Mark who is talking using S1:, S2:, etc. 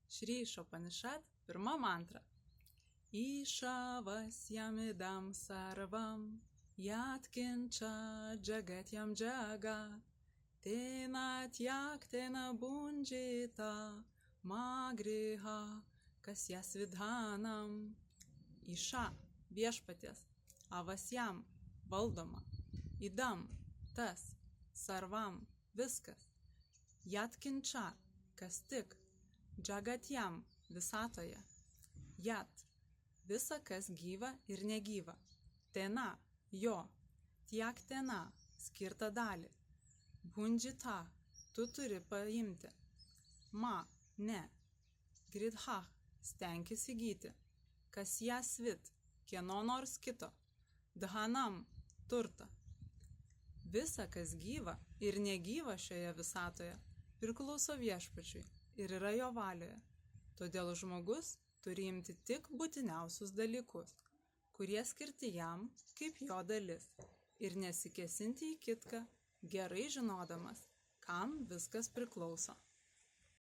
S1: Shri Upanishad, pirma mantra. Išavasyamidam sarvam yatkincha jagatyam jagat tena tyaktena bunjita magriha kasyasvidhanam. Iša viešpaties, avasyam valdoma, idam tas, sarvam viskas, jatkinča kas tik, džagatyam visatoje, jat visa kas gyva ir negyva, tena jo, tiek tena skirta dalį, bundžita tu turi paimti, ma ne, gridha stenkis įgyti, kas ją svit, kieno nors kito, dhanam turtą. Visa kas gyva ir negyva šioje visatoje priklauso viešpačiui ir yra jo valioje, todėl žmogus turi imti tik būtiniausius dalykus, kurie skirti jam kaip jo dalis, ir nesikesinti į kitką, gerai žinodamas, kam viskas priklauso.